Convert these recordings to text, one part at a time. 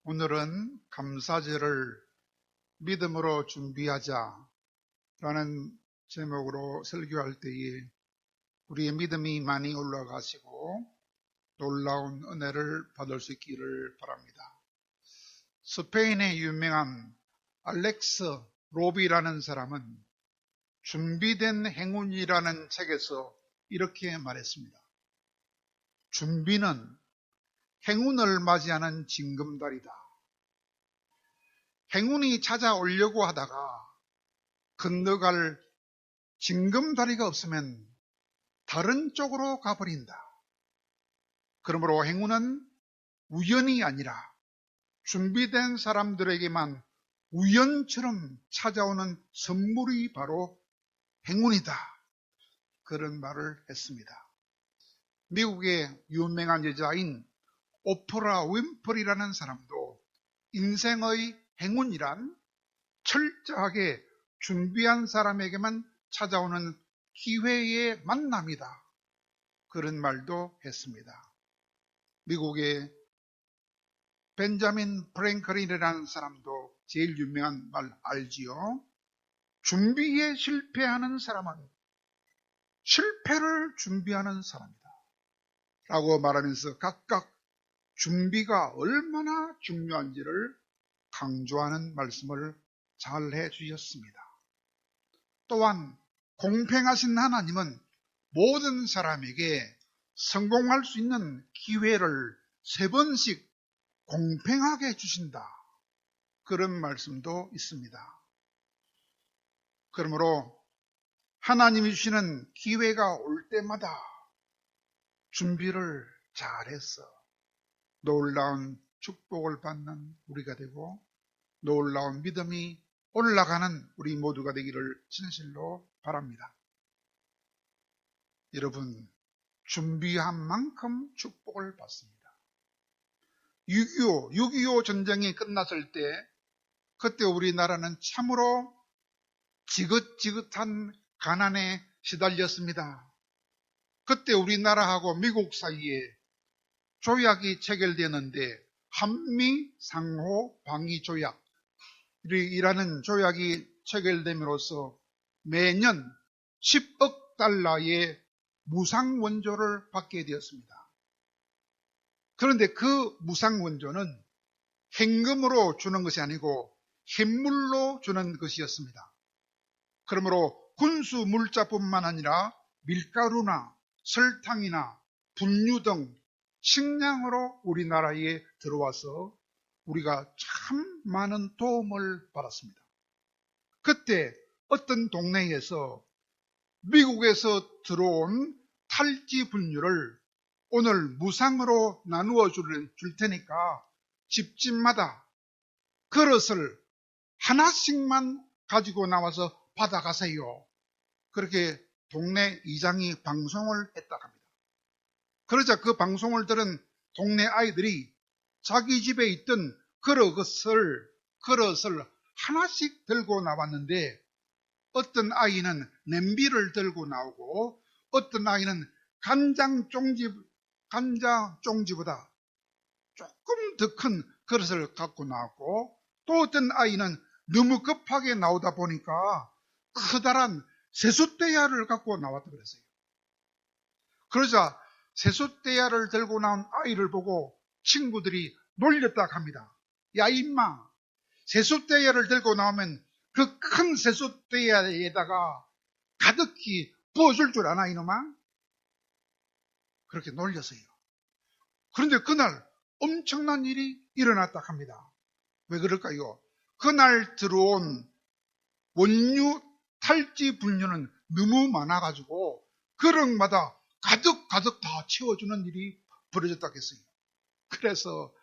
오늘은 감사절을 믿음으로 준비하자 라는 제목으로 설교할 때에 우리의 믿음이 많이 올라가시고 놀라운 은혜를 받을 수 있기를 바랍니다. 스페인의 유명한 알렉스 로비라는 사람은 준비된 행운이라는 책에서 이렇게 말했습니다. 준비는 행운을 맞이하는 징검다리다. 행운이 찾아오려고 하다가 건너갈 징검다리가 없으면 다른 쪽으로 가버린다. 그러므로 행운은 우연이 아니라 준비된 사람들에게만 우연처럼 찾아오는 선물이 바로 행운이다. 그런 말을 했습니다. 미국의 유명한 여자인 오프라 윈프리라는 사람도 인생의 행운이란 철저하게 준비한 사람에게만 찾아오는 기회의 만남이다. 그런 말도 했습니다. 미국의 벤자민 프랭클린이라는 사람도 제일 유명한 말 알지요? 준비에 실패하는 사람은 실패를 준비하는 사람이다. 라고 말하면서 각각 준비가 얼마나 중요한지를 강조하는 말씀을 잘 해주셨습니다. 또한 공평하신 하나님은 모든 사람에게 성공할 수 있는 기회를 3번씩 공평하게 주신다. 그런 말씀도 있습니다. 그러므로 하나님이 주시는 기회가 올 때마다 준비를 잘해서 놀라운 축복을 받는 우리가 되고 놀라운 믿음이 올라가는 우리 모두가 되기를 진실로 바랍니다. 여러분, 준비한 만큼 축복을 받습니다. 6.25 전쟁이 끝났을 때 그때 우리나라는 참으로 지긋지긋한 가난에 시달렸습니다. 그때 우리나라하고 미국 사이에 조약이 체결되는데 한미 상호 방위 조약이라는 조약이 체결됨으로써 매년 10억 달러의 무상 원조를 받게 되었습니다. 그런데 그 무상 원조는 현금으로 주는 것이 아니고 현물로 주는 것이었습니다. 그러므로 군수 물자뿐만 아니라 밀가루나 설탕이나 분유 등 식량으로 우리나라에 들어와서 우리가 참 많은 도움을 받았습니다. 그때 어떤 동네에서 미국에서 들어온 탈지 분유를 오늘 무상으로 나누어 줄 테니까 집집마다 그릇을 하나씩만 가지고 나와서 받아가세요. 그렇게 동네 이장이 방송을 했다 합니다. 그러자 그 방송을 들은 동네 아이들이 자기 집에 있던 그릇을 하나씩 들고 나왔는데 어떤 아이는 냄비를 들고 나오고 어떤 아이는 간장 종지보다 조금 더 큰 그릇을 갖고 나왔고 또 어떤 아이는 너무 급하게 나오다 보니까 커다란 세숫대야를 갖고 나왔다 그랬어요. 그러자 세숫대야를 들고 나온 아이를 보고 친구들이 놀렸다 합니다. 야 임마, 세숫대야를 들고 나오면 그 큰 세숫대야에다가 가득히 부어줄 줄 아나 이놈아? 그렇게 놀렸어요. 그런데 그날 엄청난 일이 일어났다 합니다. 왜 그럴까요? 그날 들어온 원유 탈지 분유는 너무 많아가지고 그릇마다 가득 다 채워주는 일이 벌어졌다고 했어요. 그래서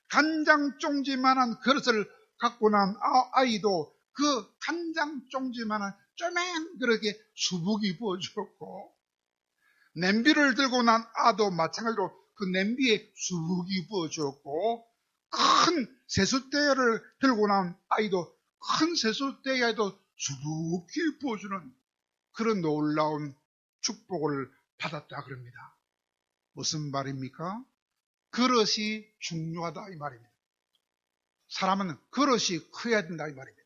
간장 종지만한 그릇을 갖고 난 아이도 그 간장 종지만한 쪼맨 그렇게 수북이 부어주었고 냄비를 들고 난 아도 마찬가지로 그 냄비에 수북이 부어주었고 큰 세숫대야를 들고 난 아이도 큰 세숫대야에도 수북히 부어주는 그런 놀라운 축복을 받았다 그럽니다. 무슨 말입니까? 그릇이 중요하다 이 말입니다. 사람은 그릇이 커야 된다 이 말입니다.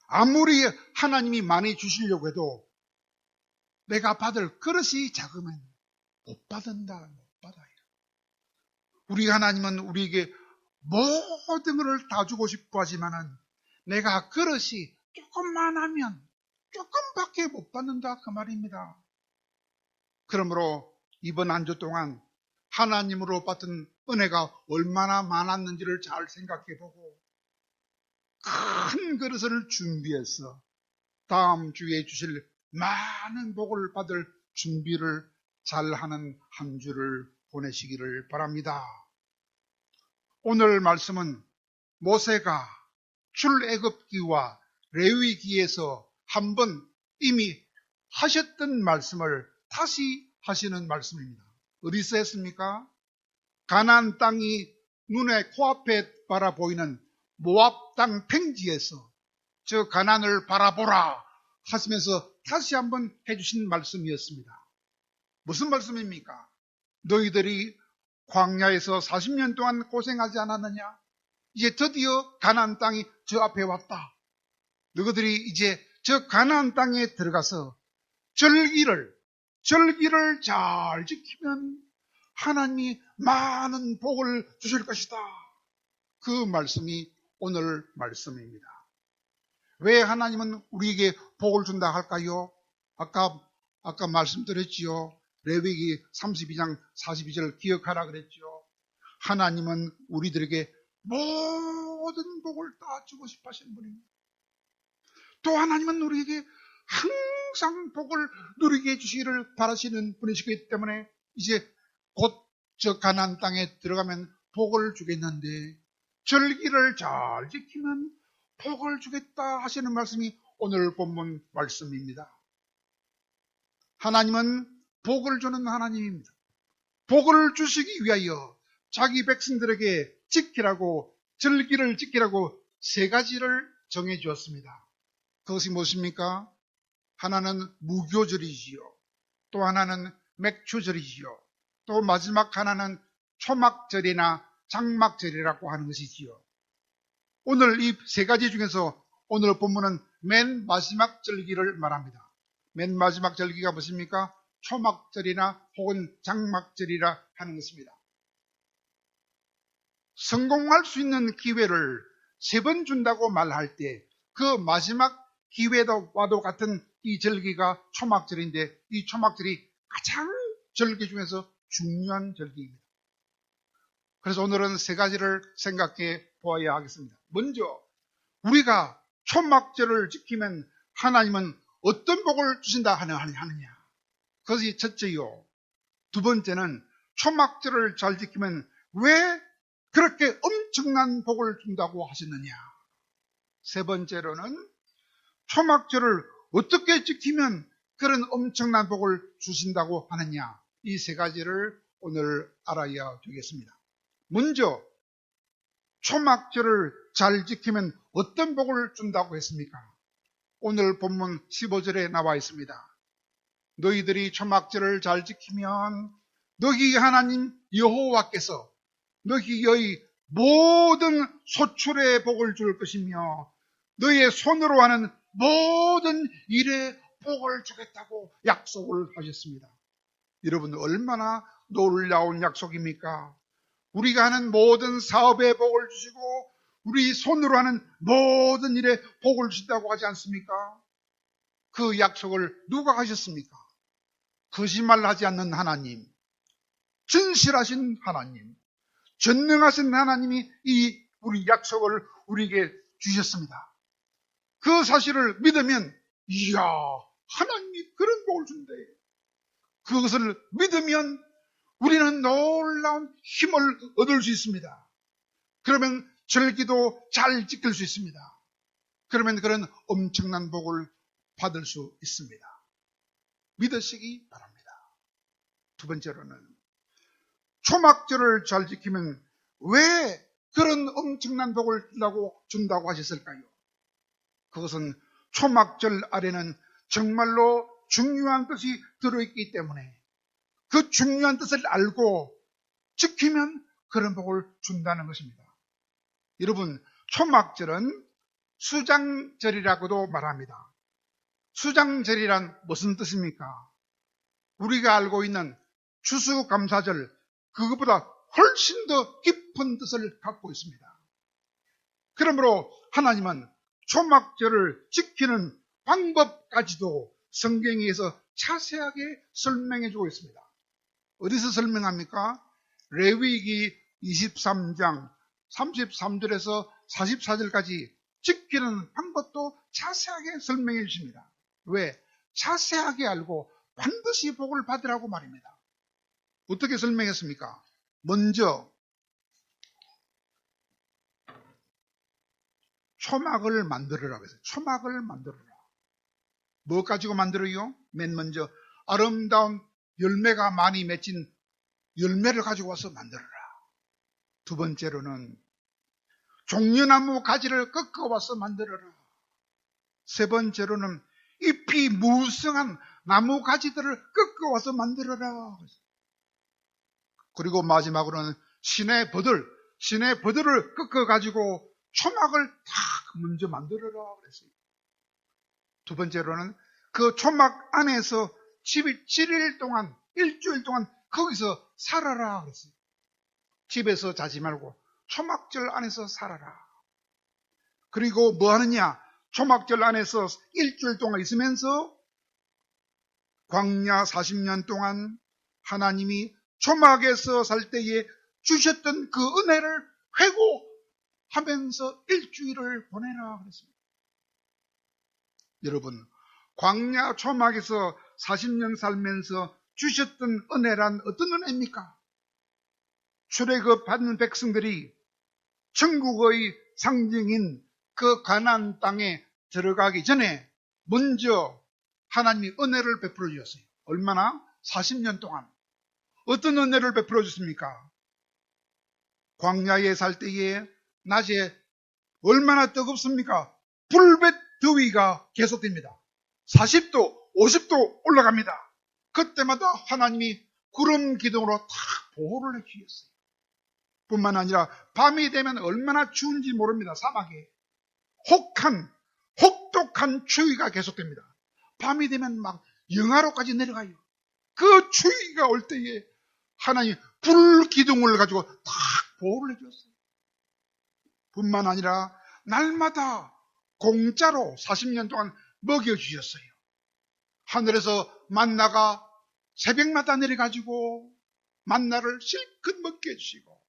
아무리 하나님이 많이 주시려고 해도 내가 받을 그릇이 작으면 못 받는다, 못 받아요. 우리 하나님은 우리에게 모든 것을 다 주고 싶어 하지만은 내가 그릇이 조금만 하면 조금밖에 못 받는다 그 말입니다. 그러므로 이번 한 주 동안 하나님으로 받은 은혜가 얼마나 많았는지를 잘 생각해보고 큰 그릇을 준비해서 다음 주에 주실 많은 복을 받을 준비를 잘하는 한 주를 보내시기를 바랍니다. 오늘 말씀은 모세가 출애굽기와 레위기에서 한번 이미 하셨던 말씀을 다시 하시는 말씀입니다. 어디서 했습니까? 가나안 땅이 눈에 코앞에 바라 보이는 모압 땅 평지에서 저 가나안을 바라보라 하시면서 다시 한번 해주신 말씀이었습니다. 무슨 말씀입니까? 너희들이 광야에서 40년 동안 고생하지 않았느냐? 이제 드디어 가나안 땅이 저 앞에 왔다. 너희들이 이제 저 가나안 땅에 들어가서 절기를 잘 지키면 하나님이 많은 복을 주실 것이다. 그 말씀이 오늘 말씀입니다. 왜 하나님은 우리에게 복을 준다 할까요? 아까 말씀드렸지요. 레위기 32장 42절 기억하라 그랬죠. 하나님은 우리들에게 모든 복을 다 주고 싶어 하시는 분입니다. 또 하나님은 우리에게 항상 복을 누리게 해주시기를 바라시는 분이시기 때문에 이제 곧 저 가나안 땅에 들어가면 복을 주겠는데 절기를 잘 지키면 복을 주겠다 하시는 말씀이 오늘 본문 말씀입니다. 하나님은 복을 주는 하나님입니다. 복을 주시기 위하여 자기 백성들에게 지키라고 절기를 지키라고 세 가지를 정해 주었습니다. 그것이 무엇입니까? 하나는 무교절이지요. 또 하나는 맥추절이지요. 또 마지막 하나는 초막절이나 장막절이라고 하는 것이지요. 오늘 이 세 가지 중에서 오늘 본문은 맨 마지막 절기를 말합니다. 맨 마지막 절기가 무엇입니까? 초막절이나 혹은 장막절이라 하는 것입니다. 성공할 수 있는 기회를 3번 준다고 말할 때 그 마지막 기회와도 같은 이 절기가 초막절인데 이 초막절이 가장 절기 중에서 중요한 절기입니다. 그래서 오늘은 세 가지를 생각해 보아야 하겠습니다. 먼저 우리가 초막절을 지키면 하나님은 어떤 복을 주신다 하느냐. 그것이 첫째요. 두 번째는 초막절을 잘 지키면 왜 그렇게 엄청난 복을 준다고 하셨느냐. 세 번째로는 초막절을 어떻게 지키면 그런 엄청난 복을 주신다고 하느냐. 이 세 가지를 오늘 알아야 되겠습니다. 먼저 초막절을 잘 지키면 어떤 복을 준다고 했습니까? 오늘 본문 15절에 나와 있습니다. 너희들이 초막절을 잘 지키면 너희 하나님 여호와께서 너희의 모든 소출의 복을 줄 것이며 너희의 손으로 하는 모든 일에 복을 주겠다고 약속을 하셨습니다. 여러분 얼마나 놀라운 약속입니까? 우리가 하는 모든 사업에 복을 주시고 우리 손으로 하는 모든 일에 복을 주신다고 하지 않습니까? 그 약속을 누가 하셨습니까? 거짓말하지 않는 하나님, 진실하신 하나님, 전능하신 하나님이 이 우리 약속을 우리에게 주셨습니다. 그 사실을 믿으면 이야 하나님이 그런 복을 준대. 그것을 믿으면 우리는 놀라운 힘을 얻을 수 있습니다. 그러면 절기도 잘 지킬 수 있습니다. 그러면 그런 엄청난 복을 받을 수 있습니다. 믿으시기 바랍니다. 두 번째로는 초막절을 잘 지키면 왜 그런 엄청난 복을 준다고 하셨을까요? 그것은 초막절 아래는 정말로 중요한 뜻이 들어있기 때문에 그 중요한 뜻을 알고 지키면 그런 복을 준다는 것입니다. 여러분, 초막절은 수장절이라고도 말합니다. 수장절이란 무슨 뜻입니까? 우리가 알고 있는 추수감사절, 그것보다 훨씬 더 깊은 뜻을 갖고 있습니다. 그러므로 하나님은 초막절을 지키는 방법까지도 성경에서 자세하게 설명해 주고 있습니다. 어디서 설명합니까? 레위기 23장 33절에서 44절까지 지키는 방법도 자세하게 설명해 주십니다. 왜? 자세하게 알고 반드시 복을 받으라고 말입니다. 어떻게 설명했습니까? 먼저 초막을 만들어라 그랬어요. 초막을 만들어라. 뭐 가지고 만들어요? 맨 먼저 아름다운 열매가 많이 맺힌 열매를 가지고 와서 만들어라. 두 번째로는 종려나무 가지를 꺾어 와서 만들어라. 세 번째로는 잎이 무성한 나무 가지들을 꺾어 와서 만들어라. 그리고 마지막으로는 시내 버들을 꺾어 가지고 초막을 딱 먼저 만들어라 그랬어요. 두 번째로는 그 초막 안에서 7일 동안, 일주일 동안 거기서 살아라 그랬어요. 집에서 자지 말고 초막절 안에서 살아라. 그리고 뭐 하느냐? 초막절 안에서 일주일 동안 있으면서 광야 40년 동안 하나님이 초막에서 살 때에 주셨던 그 은혜를 회고하면서 일주일을 보내라 그랬습니다. 여러분, 광야 초막에서 40년 살면서 주셨던 은혜란 어떤 은혜입니까? 출애굽 받는 백성들이 천국의 상징인 그 가나안 땅에 들어가기 전에 먼저 하나님이 은혜를 베풀어 주셨어요. 얼마나? 40년 동안. 어떤 은혜를 베풀어 줬습니까? 광야에 살 때에 낮에 얼마나 뜨겁습니까? 불볕 더위가 계속됩니다. 40도, 50도 올라갑니다. 그때마다 하나님이 구름 기둥으로 탁 보호를 해주셨어요. 뿐만 아니라 밤이 되면 얼마나 추운지 모릅니다. 사막에 혹독한 추위가 계속됩니다. 밤이 되면 막 영하로까지 내려가요. 그 추위가 올 때에 하나님 불 기둥을 가지고 탁 보호를 해주었어요. 뿐만 아니라 날마다 공짜로 40년 동안 먹여주셨어요. 하늘에서 만나가 새벽마다 내려가지고 만나를 실컷 먹게 해주시고,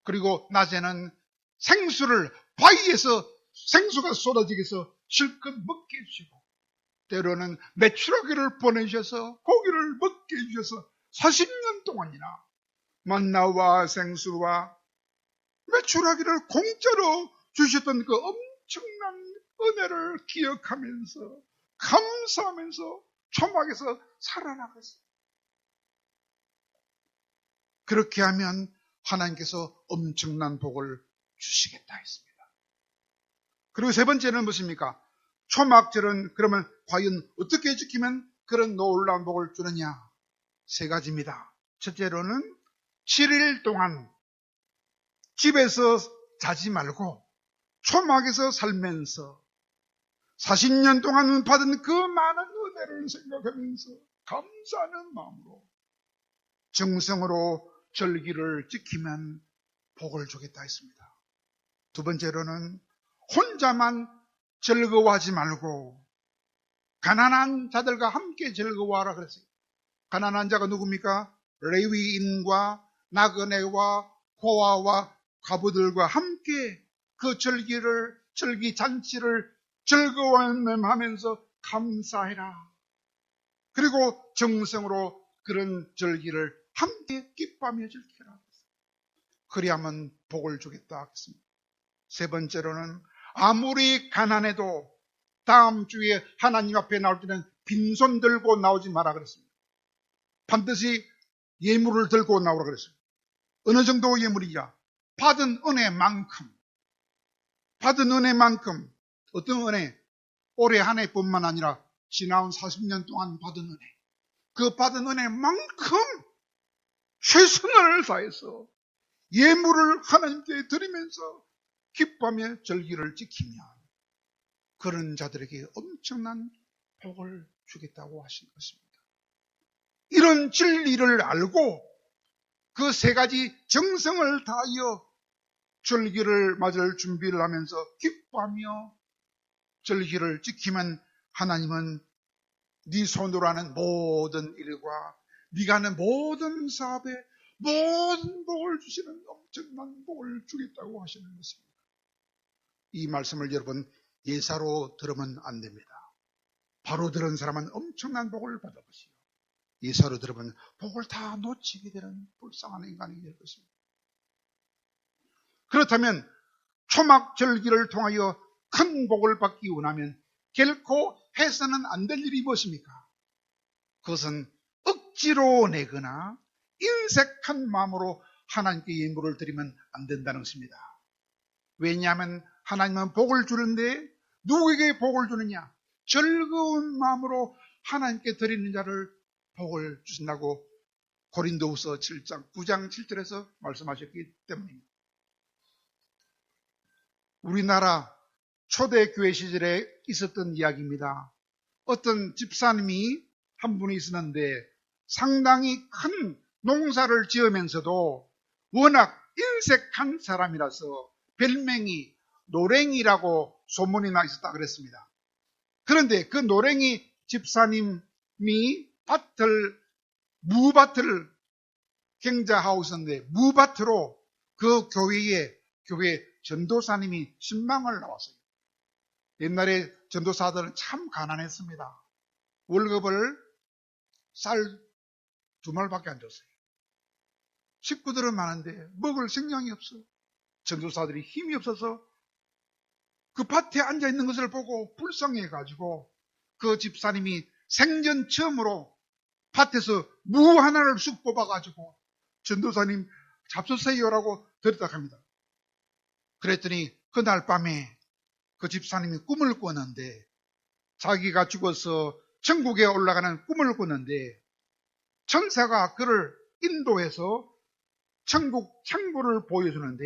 그리고 낮에는 생수를 바위에서 생수가 쏟아지게 해서 실컷 먹게 해주시고, 때로는 메추라기를 보내주셔서 고기를 먹게 해주셔서 40년 동안이나 만나와 생수와 메추라기를 공짜로 주셨던 그 엄청난 은혜를 기억하면서 감사하면서 초막에서 살아나갔어요. 그렇게 하면 하나님께서 엄청난 복을 주시겠다 했습니다. 그리고 세 번째는 무엇입니까? 초막절은 그러면 과연 어떻게 지키면 그런 놀라운 복을 주느냐? 세 가지입니다. 첫째로는 7일 동안 집에서 자지 말고 초막에서 살면서 40년 동안 받은 그 많은 은혜를 생각하면서 감사하는 마음으로 정성으로 절기를 지키면 복을 주겠다 했습니다. 두 번째로는 혼자만 즐거워하지 말고 가난한 자들과 함께 즐거워하라 그랬어요. 가난한 자가 누굽니까? 레위인과 나그네와 고아와 과부들과 함께 그 절기 잔치를 즐거워하면서 감사해라. 그리고 정성으로 그런 절기를 함께 기뻐하며 즐기라. 그리하면 복을 주겠다 하겠습니다. 세 번째로는 아무리 가난해도 다음 주에 하나님 앞에 나올 때는 빈손 들고 나오지 마라 그랬습니다. 반드시 예물을 들고 나오라 그랬어요. 어느 정도 예물이냐? 받은 은혜만큼 어떤 은혜? 올해 한 해뿐만 아니라 지나온 40년 동안 받은 은혜, 그 받은 은혜만큼 최선을 다해서 예물을 하나님께 드리면서 기뻐하며 절기를 지키면 그런 자들에게 엄청난 복을 주겠다고 하신 것입니다. 이런 진리를 알고 그 세 가지 정성을 다하여 절기를 맞을 준비를 하면서 기뻐하며 절기를 지키면 하나님은 네 손으로 하는 모든 일과 네가 하는 모든 사업에 모든 복을 주시는 엄청난 복을 주겠다고 하시는 것입니다. 이 말씀을 여러분 예사로 들으면 안 됩니다. 바로 들은 사람은 엄청난 복을 받을 것이요, 예사로 들으면 복을 다 놓치게 되는 불쌍한 인간이 될 것입니다. 그렇다면 초막절기를 통하여 큰 복을 받기 원하면 결코 해서는 안 될 일이 무엇입니까? 그것은 억지로 내거나 인색한 마음으로 하나님께 예물을 드리면 안 된다는 것입니다. 왜냐하면 하나님은 복을 주는데 누구에게 복을 주느냐? 즐거운 마음으로 하나님께 드리는 자를 복을 주신다고 고린도후서 9장 7절에서 말씀하셨기 때문입니다. 우리나라 초대교회 시절에 있었던 이야기입니다. 어떤 집사님이 한 분이 있었는데 상당히 큰 농사를 지으면서도 워낙 인색한 사람이라서 별명이 노랭이라고 소문이 나 있었다 그랬습니다. 그런데 그 노랭이 집사님이 무밭을 경작하고 있었는데 무밭으로 그 교회 전도사님이 신망을 나왔어요. 옛날에 전도사들은 참 가난했습니다. 월급을 쌀 2말밖에 안 줬어요. 식구들은 많은데 먹을 식량이 없어. 전도사들이 힘이 없어서 그 밭에 앉아있는 것을 보고 불쌍해가지고 그 집사님이 생전 처음으로 밭에서 무 하나를 쑥 뽑아가지고 전도사님 잡수세요라고 드렸다 합니다. 그랬더니 그날 밤에 그 집사님이 꿈을 꿨는데 자기가 죽어서 천국에 올라가는 꿈을 꿨는데 천사가 그를 인도해서 천국 창고를 보여주는데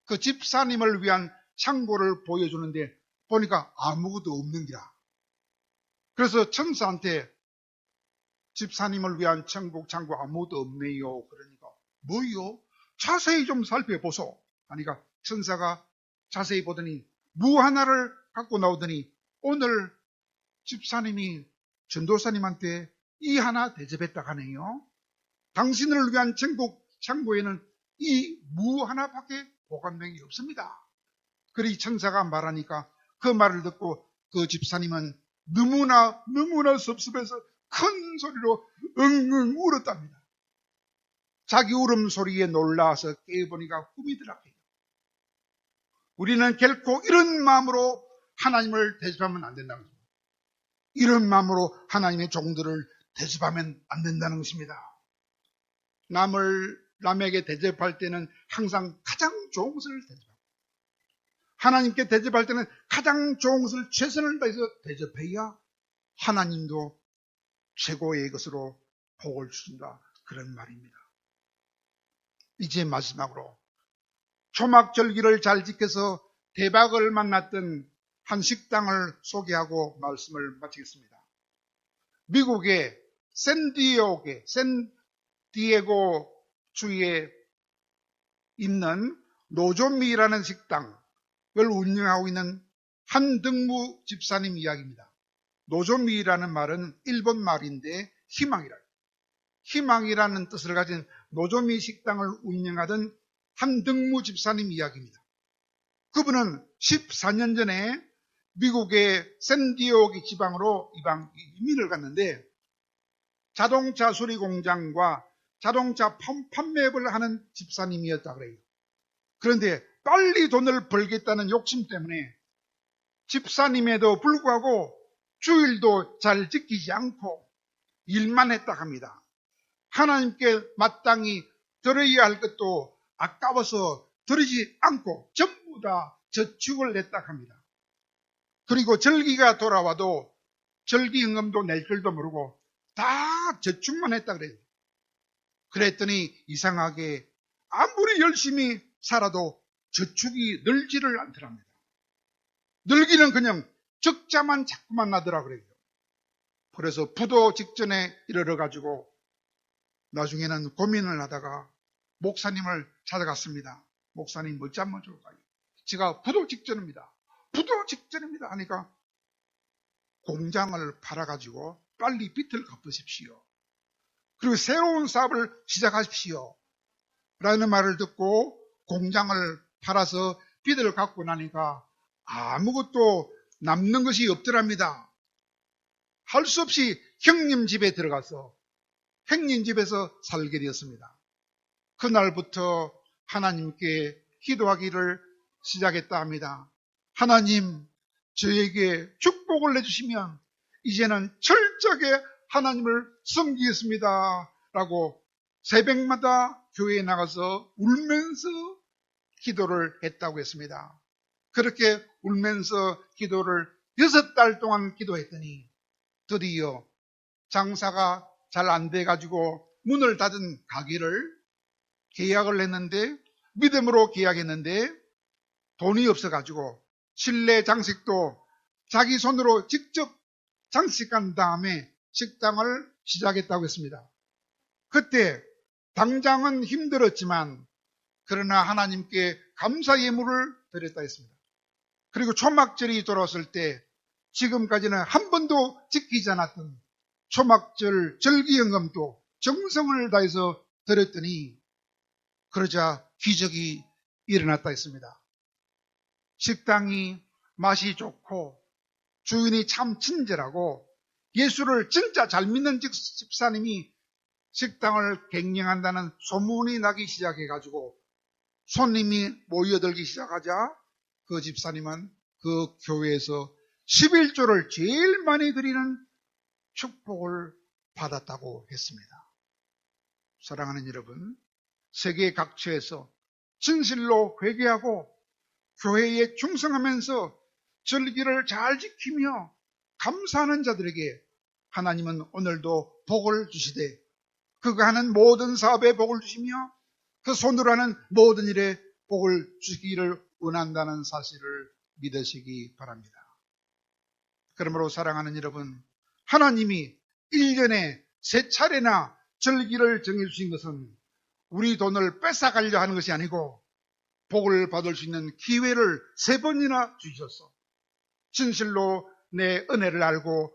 그 집사님을 위한 창고를 보여주는데 보니까 아무것도 없는 기라. 그래서 천사한테 집사님을 위한 천국 창고 아무것도 없네요. 그러니까 뭐요? 자세히 좀 살펴보소. 하니까 천사가 자세히 보더니 무 하나를 갖고 나오더니 오늘 집사님이 전도사님한테 이 하나 대접했다 하네요. 당신을 위한 천국 창고에는 이 무 하나밖에 보관명이 없습니다. 그리 천사가 말하니까 그 말을 듣고 그 집사님은 너무나 섭섭해서 큰 소리로 엉엉 울었답니다. 자기 울음소리에 놀라서 깨보니까 꿈이더라. 우리는 결코 이런 마음으로 하나님을 대접하면 안 된다는 것입니다. 이런 마음으로 하나님의 종들을 대접하면 안 된다는 것입니다. 남에게 대접할 때는 항상 가장 좋은 것을 대접합니다. 하나님께 대접할 때는 가장 좋은 것을 최선을 다해서 대접해야 하나님도 최고의 것으로 복을 주신다. 그런 말입니다. 이제 마지막으로 초막절기를 잘 지켜서 대박을 만났던 한 식당을 소개하고 말씀을 마치겠습니다. 미국의 샌디에고 주에 있는 노조미라는 식당을 운영하고 있는 한등무 집사님 이야기입니다. 노조미라는 말은 일본 말인데 희망이라는 뜻을 가진 노조미 식당을 운영하던 한등무 집사님 이야기입니다. 그분은 14년 전에 미국의 샌디에고 지방으로 이민을 갔는데 자동차 수리 공장과 자동차 판매업을 하는 집사님이었다 그래요. 그런데 빨리 돈을 벌겠다는 욕심 때문에 집사님에도 불구하고 주일도 잘 지키지 않고 일만 했다 합니다. 하나님께 마땅히 드려야 할 것도 아까워서 드리지 않고 전부 다 저축을 냈다 합니다. 그리고 절기가 돌아와도 절기 헌금도 낼 줄도 모르고 다 저축만 했다 그래요. 그랬더니 이상하게 아무리 열심히 살아도 저축이 늘지를 않더랍니다. 늘기는 그냥 적자만 자꾸만 나더라 그래요. 그래서 부도 직전에 이르러가지고 나중에는 고민을 하다가 목사님을 찾아갔습니다. 목사님 뭐 짜면 좋을까요? 제가 부도 직전입니다. 부도 직전입니다 하니까 공장을 팔아가지고 빨리 빚을 갚으십시오. 그리고 새로운 사업을 시작하십시오. 라는 말을 듣고 공장을 팔아서 빚을 갚고 나니까 아무것도 남는 것이 없더랍니다. 할 수 없이 형님 집에 들어가서 형님 집에서 살게 되었습니다. 그날부터 하나님께 기도하기를 시작했다 합니다. 하나님, 저에게 축복을 내주시면 이제는 철저하게 하나님을 섬기겠습니다. 라고 새벽마다 교회에 나가서 울면서 기도를 했다고 했습니다. 그렇게 울면서 기도를 6달 동안 기도했더니 드디어 장사가 잘 안 돼가지고 문을 닫은 가게를 계약을 했는데, 믿음으로 계약했는데 돈이 없어가지고 실내 장식도 자기 손으로 직접 장식한 다음에 식당을 시작했다고 했습니다. 그때 당장은 힘들었지만 그러나 하나님께 감사 예물을 드렸다 했습니다. 그리고 초막절이 돌아왔을 때 지금까지는 한 번도 지키지 않았던 초막절 절기연금도 정성을 다해서 드렸더니 그러자 기적이 일어났다 했습니다. 식당이 맛이 좋고 주인이 참 친절하고 예수를 진짜 잘 믿는 집사님이 식당을 경영한다는 소문이 나기 시작해가지고 손님이 모여들기 시작하자 그 집사님은 그 교회에서 11조를 제일 많이 드리는 축복을 받았다고 했습니다. 사랑하는 여러분, 세계 각처에서 진실로 회개하고 교회에 충성하면서 절기를 잘 지키며 감사하는 자들에게 하나님은 오늘도 복을 주시되 그가 하는 모든 사업에 복을 주시며 그 손으로 하는 모든 일에 복을 주시기를 원한다는 사실을 믿으시기 바랍니다. 그러므로 사랑하는 여러분, 하나님이 1년에 3차례나 절기를 정해주신 것은 우리 돈을 뺏어가려 하는 것이 아니고 복을 받을 수 있는 기회를 3번이나 주셔서 진실로 내 은혜를 알고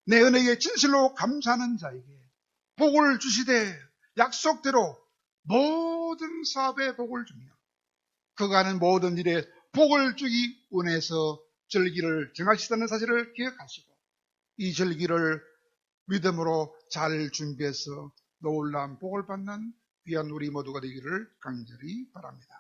내 은혜에 진실로 감사하는 자에게 복을 주시되 약속대로 모든 사업에 복을 주며 그가 하는 모든 일에 복을 주기 원해서 절기를 정하시다는 사실을 기억하시고 이 절기를 믿음으로 잘 준비해서 놀라운 복을 받는 귀한 우리 모두가 되기를 간절히 바랍니다.